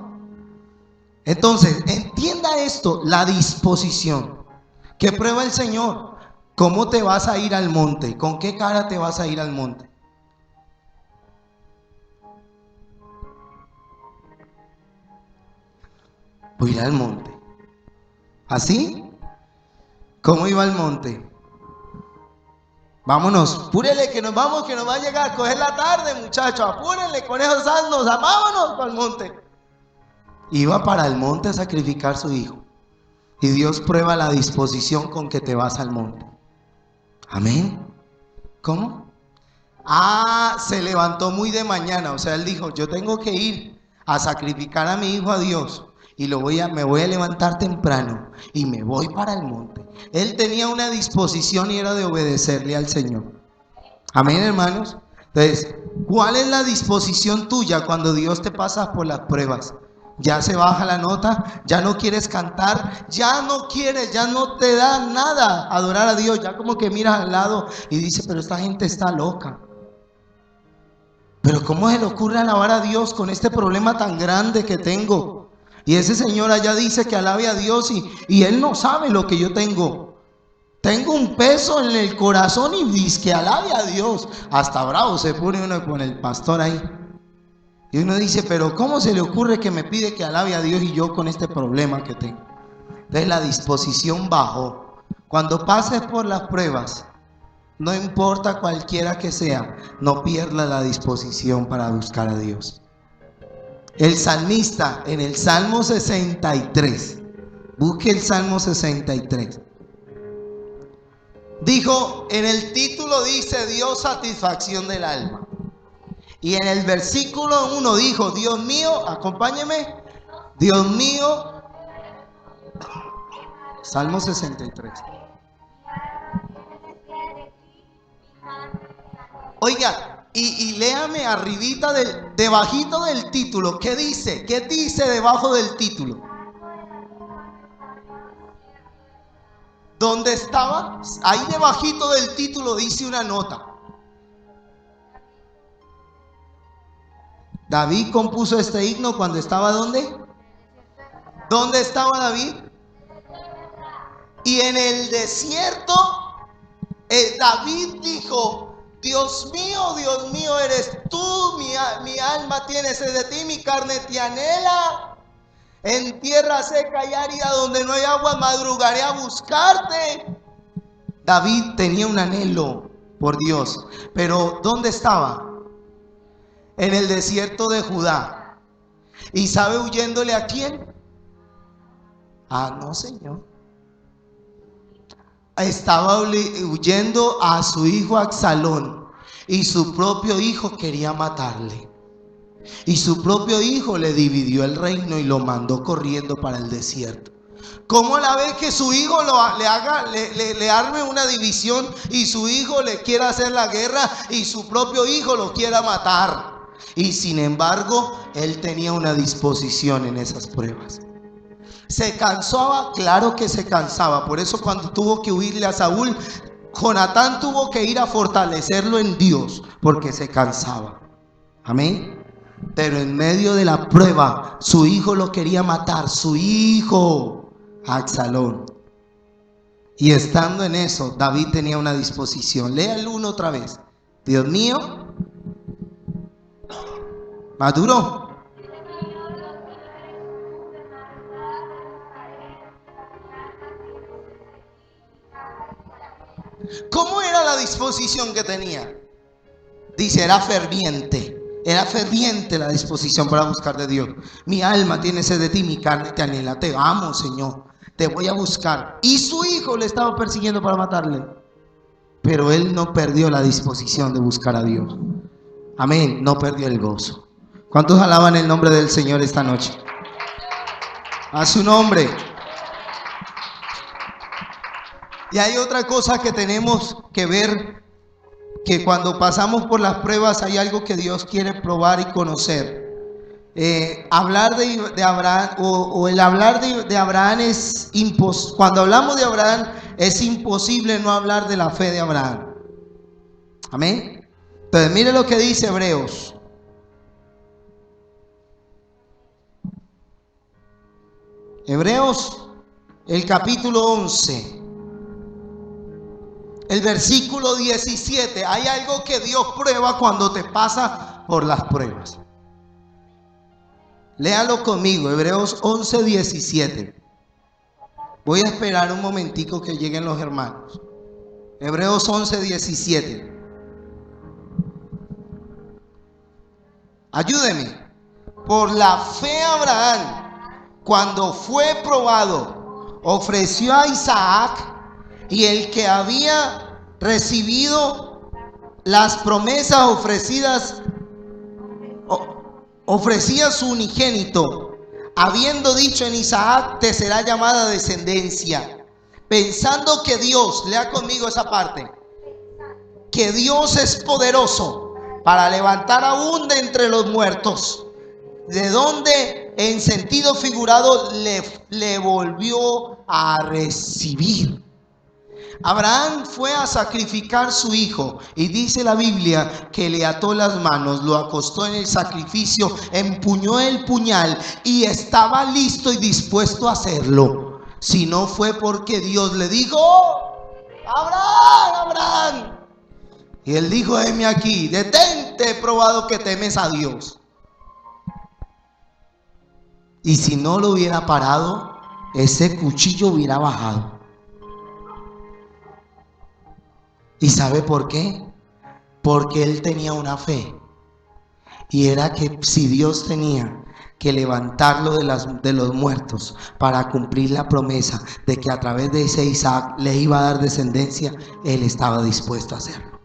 entonces entienda esto, la disposición. ¿Qué prueba el Señor? ¿Cómo te vas a ir al monte? ¿Con qué cara te vas a ir al monte? Voy a ir al monte. ¿Así? ¿Cómo iba al monte? Vámonos, apúrele que nos vamos, que nos va a llegar a coger la tarde, muchachos. Apúrenle con esos asnos, vámonos para el monte. Iba para el monte a sacrificar a su hijo. Y Dios prueba la disposición con que te vas al monte. Amén. ¿Cómo? Se levantó muy de mañana. O sea, él dijo, yo tengo que ir a sacrificar a mi hijo a Dios. Y me voy a levantar temprano y me voy para el monte. Él tenía una disposición y era de obedecerle al Señor. Amén, hermanos. Entonces, ¿cuál es la disposición tuya cuando Dios te pasa por las pruebas? Ya se baja la nota, ya no quieres cantar, ya no te da nada adorar a Dios. Ya como que miras al lado y dices, pero esta gente está loca. Pero ¿cómo se le ocurre alabar a Dios con este problema tan grande que tengo? Y ese señor allá dice que alabe a Dios y él no sabe lo que yo tengo. Tengo un peso en el corazón y dice que alabe a Dios. Hasta bravo se pone uno con el pastor ahí. Y uno dice, pero ¿cómo se le ocurre que me pide que alabe a Dios y yo con este problema que tengo? Entonces la disposición bajó. Cuando pases por las pruebas, no importa cualquiera que sea, no pierdas la disposición para buscar a Dios. El salmista en el Salmo 63, busque el Salmo 63. Dijo, en el título dice Dios satisfacción del alma. Y en el versículo 1 dijo, Dios mío, acompáñeme, Dios mío. Salmo 63. Oiga, y léame arribita, debajito del título, ¿qué dice? ¿Qué dice debajo del título? ¿Dónde estaba? Ahí debajito del título dice una nota. David compuso este himno cuando estaba ¿dónde? ¿Dónde estaba David? Y en el desierto, David dijo, Dios mío, eres tú, mi alma tiene sed de ti, mi carne te anhela. En tierra seca y árida donde no hay agua, madrugaré a buscarte. David tenía un anhelo por Dios, pero ¿dónde estaba? En el desierto de Judá. ¿Y sabe huyéndole a quién? Ah, no, Señor. Estaba huyendo a su hijo Absalón y su propio hijo quería matarle. Y su propio hijo le dividió el reino y lo mandó corriendo para el desierto. ¿Cómo la ve que su hijo le arme una división y su hijo le quiera hacer la guerra y su propio hijo lo quiera matar? Y sin embargo, él tenía una disposición en esas pruebas. ¿Se cansaba? Claro que se cansaba. Por eso cuando tuvo que huirle a Saúl, Jonatán tuvo que ir a fortalecerlo en Dios, porque se cansaba. Amén. Pero en medio de la prueba, su hijo lo quería matar, su hijo Absalón. Y estando en eso, David tenía una disposición. Lea el 1 otra vez. Dios mío, maduro. ¿Cómo era la disposición que tenía? Dice, era ferviente. Era ferviente la disposición para buscar de Dios. Mi alma tiene sed de ti, mi carne te anhela. Te amo, Señor, te voy a buscar. Y su hijo le estaba persiguiendo para matarle, pero él no perdió la disposición de buscar a Dios. Amén, no perdió el gozo. ¿Cuántos alaban el nombre del Señor esta noche? A su nombre. Y hay otra cosa que tenemos que ver, que cuando pasamos por las pruebas hay algo que Dios quiere probar y conocer. Hablar de Abraham o el hablar de Abraham es imposible. Cuando hablamos de Abraham es imposible no hablar de la fe de Abraham. Amén. Entonces mire lo que dice Hebreos. Hebreos, el capítulo 11. El versículo 17, hay algo que Dios prueba cuando te pasa por las pruebas. Léalo conmigo, Hebreos 11, 17. Voy a esperar un momentico que lleguen los hermanos. Hebreos 11, 17. Ayúdeme. Por la fe Abraham, cuando fue probado, ofreció a Isaac. Y el que había recibido las promesas ofrecía su unigénito, habiendo dicho en Isaac, te será llamada descendencia. Pensando que Dios, lea conmigo esa parte, que Dios es poderoso para levantar aún de entre los muertos, de donde en sentido figurado le volvió a recibir. Abraham fue a sacrificar su hijo y dice la Biblia que le ató las manos, lo acostó en el sacrificio, empuñó el puñal y estaba listo y dispuesto a hacerlo. Si no fue porque Dios le dijo, Abraham, Abraham. Y él dijo, heme aquí, detente, he probado que temes a Dios. Y si no lo hubiera parado, ese cuchillo hubiera bajado. ¿Y sabe por qué? Porque él tenía una fe. Y era que si Dios tenía que levantarlo de los muertos para cumplir la promesa de que a través de ese Isaac le iba a dar descendencia, él estaba dispuesto a hacerlo.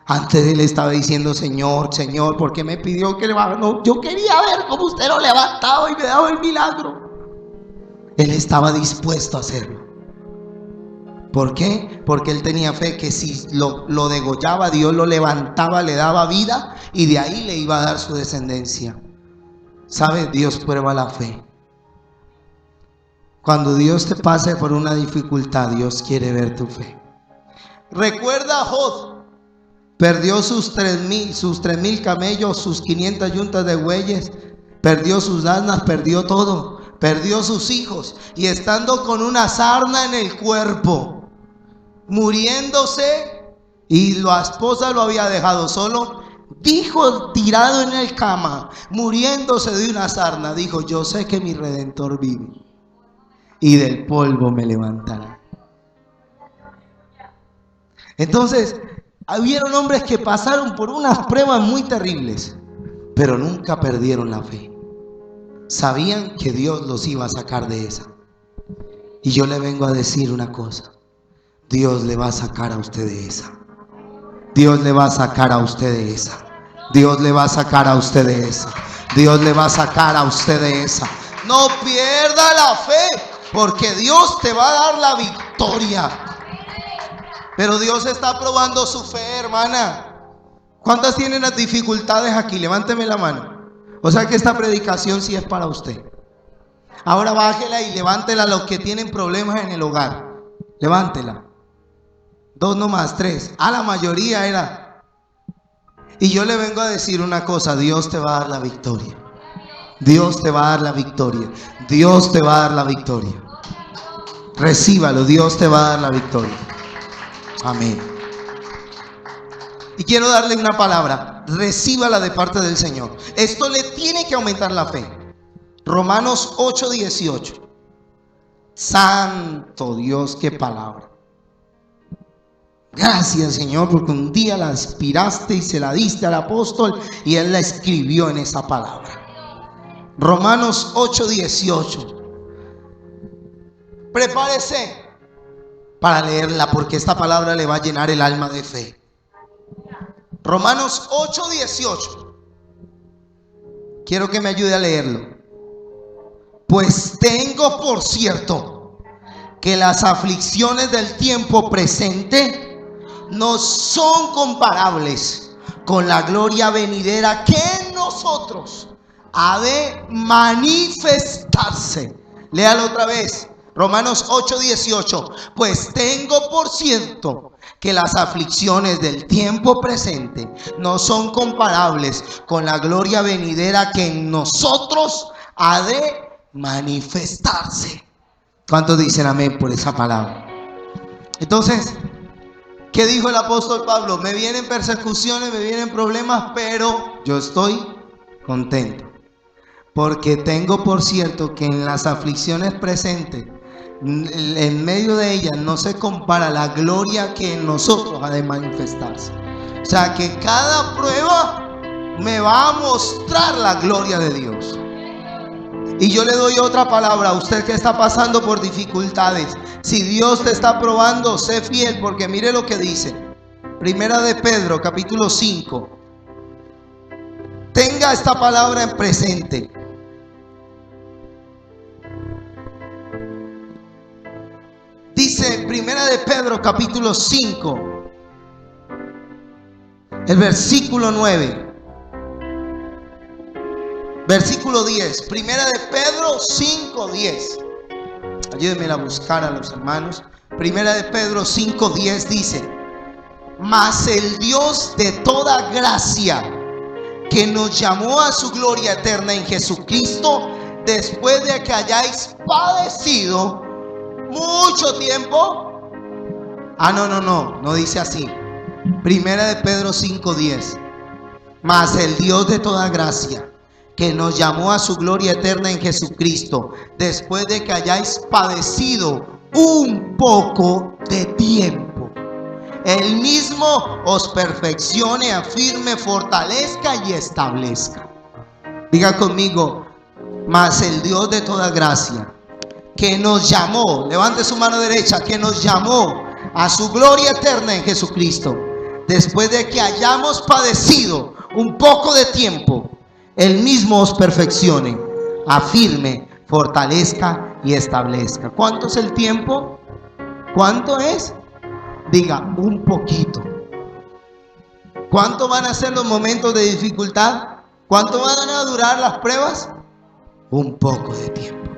Antes él estaba diciendo, Señor, Señor, ¿por qué me pidió que no, yo quería ver cómo usted lo levantaba y me daba el milagro? Él estaba dispuesto a hacerlo. ¿Por qué? Porque él tenía fe que si lo degollaba, Dios lo levantaba, le daba vida y de ahí le iba a dar su descendencia. ¿Sabes? Dios prueba la fe. Cuando Dios te pase por una dificultad, Dios quiere ver tu fe. Recuerda a Job. Perdió sus 3,000 camellos, sus 500 yuntas de bueyes, perdió sus asnas, perdió todo, perdió sus hijos y estando con una sarna en el cuerpo, muriéndose, y la esposa lo había dejado solo, dijo, tirado en el cama, muriéndose de una sarna, dijo, yo sé que mi Redentor vive y del polvo me levantará. Entonces, hubieron hombres que pasaron por unas pruebas muy terribles, pero nunca perdieron la fe. Sabían que Dios los iba a sacar de esa. Y yo le vengo a decir una cosa: Dios le va a sacar a usted de esa. Dios le va a sacar a usted de esa. Dios le va a sacar a usted de esa. Dios le va a sacar a usted de esa. No pierda la fe, porque Dios te va a dar la victoria. Pero Dios está probando su fe, hermana. ¿Cuántas tienen las dificultades aquí? Levánteme la mano. O sea que esta predicación sí es para usted. Ahora bájela y levántela a los que tienen problemas en el hogar. Levántela. 2 nomás, 3. A la mayoría era. Y yo le vengo a decir una cosa: Dios te va a dar la victoria. Dios te va a dar la victoria. Dios te va a dar la victoria. Recíbalo, Dios te va a dar la victoria. Amén. Y quiero darle una palabra: recíbala de parte del Señor. Esto le tiene que aumentar la fe. Romanos 8:18. Santo Dios, qué palabra. Gracias, Señor, porque un día la inspiraste y se la diste al apóstol y él la escribió en esa palabra. Romanos 8:18. Prepárese para leerla, porque esta palabra le va a llenar el alma de fe. Romanos 8:18. Quiero que me ayude a leerlo. Pues tengo por cierto que las aflicciones del tiempo presente no son comparables con la gloria venidera que en nosotros ha de manifestarse. Léalo otra vez. Romanos 8:18. Pues tengo por cierto que las aflicciones del tiempo presente no son comparables con la gloria venidera que en nosotros ha de manifestarse. ¿Cuántos dicen amén por esa palabra? Entonces, ¿qué dijo el apóstol Pablo? Me vienen persecuciones, me vienen problemas, pero yo estoy contento, porque tengo por cierto que en las aflicciones presentes, en medio de ellas, no se compara la gloria que en nosotros ha de manifestarse. O sea que cada prueba me va a mostrar la gloria de Dios. Y yo le doy otra palabra a usted que está pasando por dificultades. Si Dios te está probando, sé fiel, porque mire lo que dice. Primera de Pedro, capítulo 5. Tenga esta palabra en presente. Dice Primera de Pedro, capítulo 5, el versículo 9. Versículo 10. Primera de Pedro 5:10. Ayúdenme a buscar a los hermanos. Primera de Pedro 5:10 dice: mas el Dios de toda gracia, que nos llamó a su gloria eterna en Jesucristo, después de que hayáis padecido mucho tiempo. No dice así. Primera de Pedro 5:10. Mas el Dios de toda gracia, que nos llamó a su gloria eterna en Jesucristo, después de que hayáis padecido un poco de tiempo, Él mismo os perfeccione, afirme, fortalezca y establezca. Diga conmigo: mas el Dios de toda gracia, que nos llamó, levante su mano derecha, que nos llamó a su gloria eterna en Jesucristo, después de que hayamos padecido un poco de tiempo, Él mismo os perfeccione, afirme, fortalezca y establezca. ¿Cuánto es el tiempo? ¿Cuánto es? Diga: un poquito. ¿Cuánto van a ser los momentos de dificultad? ¿Cuánto van a durar las pruebas? Un poco de tiempo.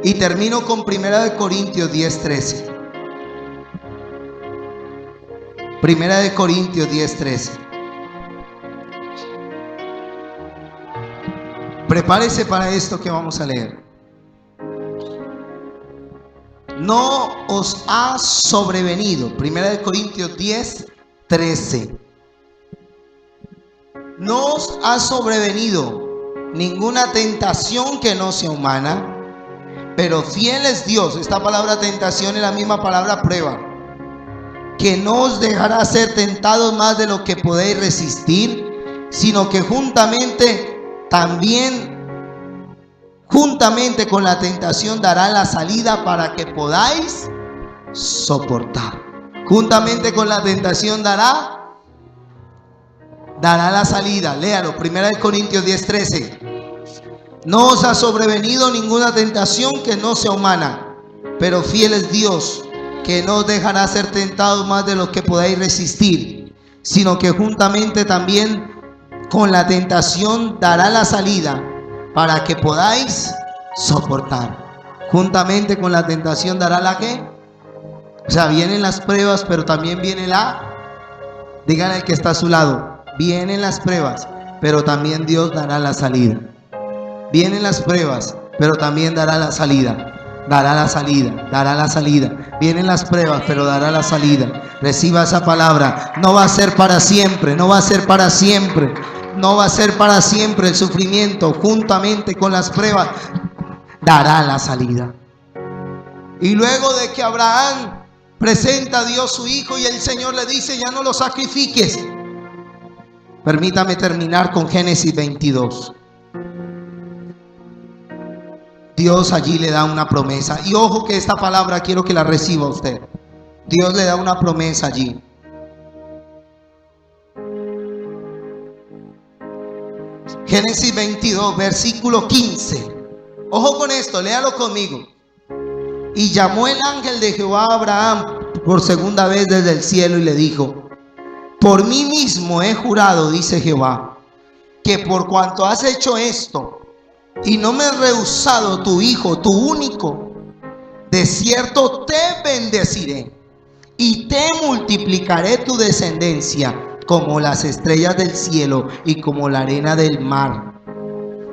Y termino con 1 Corintios 10:13. 1 Corintios 10:13. Prepárese para esto que vamos a leer. No os ha sobrevenido, 1 Corintios 10:13. No os ha sobrevenido ninguna tentación que no sea humana, pero fiel es Dios. Esta palabra tentación es la misma palabra prueba, que no os dejará ser tentados más de lo que podéis resistir, sino que juntamente juntamente con la tentación dará la salida para que podáis soportar. Juntamente con la tentación dará la salida. Léalo, 1 Corintios 10:13. No os ha sobrevenido ninguna tentación que no sea humana, pero fiel es Dios, que no os dejará ser tentados más de lo que podáis resistir, sino que juntamente también con la tentación dará la salida para que podáis soportar. Juntamente con la tentación dará la ¿qué? O sea, vienen las pruebas, pero también viene díganle al que está a su lado, vienen las pruebas, pero también Dios dará la salida. Vienen las pruebas, pero también dará la salida. Dará la salida, dará la salida. Vienen las pruebas, pero dará la salida. Reciba esa palabra. No va a ser para siempre, no va a ser para siempre. No va a ser para siempre el sufrimiento. Juntamente con las pruebas dará la salida. Y luego de que Abraham presenta a Dios su hijo y el Señor le dice: ya no lo sacrifiques. Permítame terminar con Génesis 22. Dios allí le da una promesa. Y ojo que esta palabra quiero que la reciba usted. Dios le da una promesa allí. Génesis 22, versículo 15. Ojo con esto, léalo conmigo. Y llamó el ángel de Jehová a Abraham por segunda vez desde el cielo y le dijo: por mí mismo he jurado, dice Jehová, que por cuanto has hecho esto y no me has rehusado tu hijo, tu único, de cierto te bendeciré y te multiplicaré tu descendencia como las estrellas del cielo y como la arena del mar.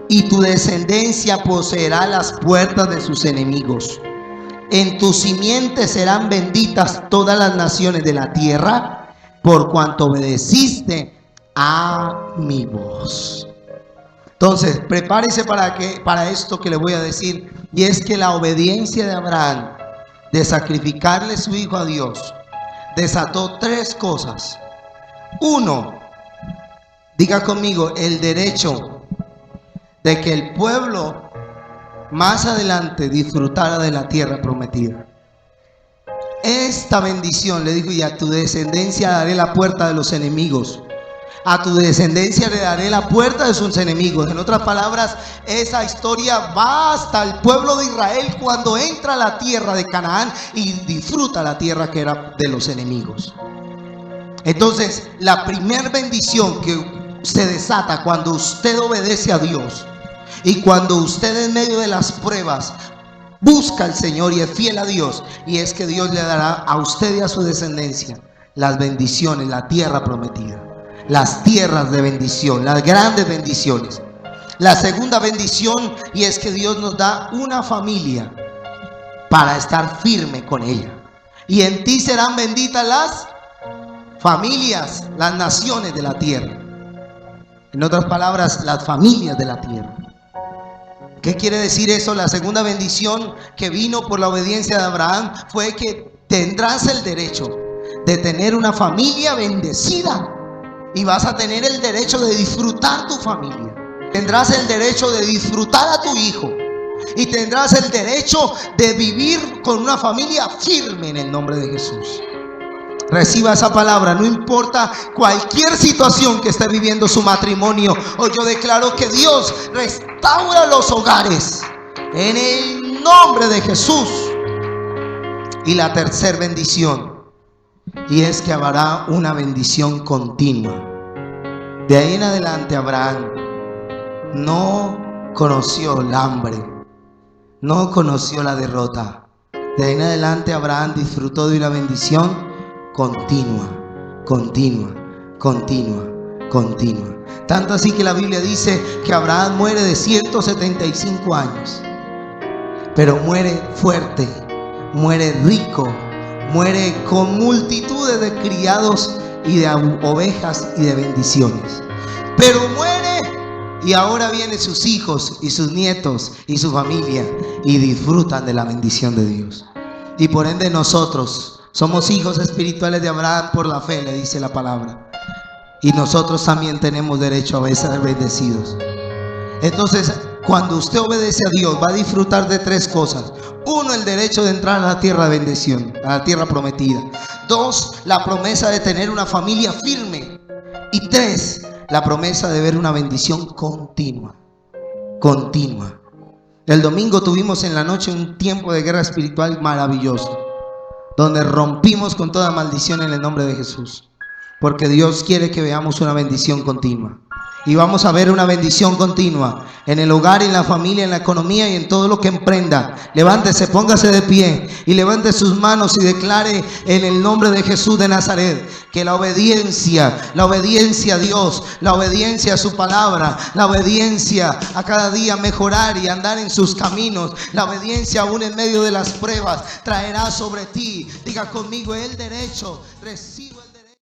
Y tu descendencia poseerá las puertas de sus enemigos. En tu simiente serán benditas todas las naciones de la tierra, por cuanto obedeciste a mi voz. Entonces, prepárese para esto que le voy a decir. Y es que la obediencia de Abraham de sacrificarle su hijo a Dios desató tres cosas. Uno, diga conmigo, el derecho de que el pueblo más adelante disfrutara de la tierra prometida. Esta bendición le dijo: y a tu descendencia daré la puerta de los enemigos. A tu descendencia le daré la puerta de sus enemigos. En otras palabras, esa historia va hasta el pueblo de Israel cuando entra a la tierra de Canaán y disfruta la tierra que era de los enemigos. Entonces, la primer bendición que se desata cuando usted obedece a Dios y cuando usted en medio de las pruebas busca al Señor y es fiel a Dios, y es que Dios le dará a usted y a su descendencia las bendiciones, la tierra prometida, las tierras de bendición, las grandes bendiciones. La segunda bendición, y es que Dios nos da una familia para estar firme con ella. Y en ti serán benditas las familias, las naciones de la tierra. En otras palabras, las familias de la tierra. ¿Qué quiere decir eso? La segunda bendición que vino por la obediencia de Abraham fue que tendrás el derecho de tener una familia bendecida. Y vas a tener el derecho de disfrutar tu familia. Tendrás el derecho de disfrutar a tu hijo. Y tendrás el derecho de vivir con una familia firme en el nombre de Jesús. Reciba esa palabra, no importa cualquier situación que esté viviendo su matrimonio. Hoy yo declaro que Dios restaura los hogares en el nombre de Jesús. Y la tercera bendición, y es que habrá una bendición continua. De ahí en adelante Abraham no conoció el hambre, no conoció la derrota. De ahí en adelante Abraham disfrutó de una bendición continua, continua, continua, continua. Tanto así que la Biblia dice que Abraham muere de 175 años, pero muere fuerte, muere rico, muere con multitudes de criados y de ovejas y de bendiciones. Pero muere y ahora vienen sus hijos y sus nietos y su familia y disfrutan de la bendición de Dios. Y por ende nosotros somos hijos espirituales de Abraham por la fe, le dice la palabra. Y nosotros también tenemos derecho a ser bendecidos. Entonces, cuando usted obedece a Dios, va a disfrutar de 3 cosas. 1, el derecho de entrar a la tierra de bendición, a la tierra prometida. 2, la promesa de tener una familia firme. Y 3, la promesa de ver una bendición continua. Continua. El domingo tuvimos en la noche un tiempo de guerra espiritual maravilloso, donde rompimos con toda maldición en el nombre de Jesús. Porque Dios quiere que veamos una bendición continua. Y vamos a ver una bendición continua en el hogar, en la familia, en la economía y en todo lo que emprenda. Levántese, póngase de pie y levante sus manos y declare en el nombre de Jesús de Nazaret que la obediencia a Dios, la obediencia a su palabra, la obediencia a cada día mejorar y andar en sus caminos, la obediencia aún en medio de las pruebas traerá sobre ti, diga conmigo, el derecho, recibo.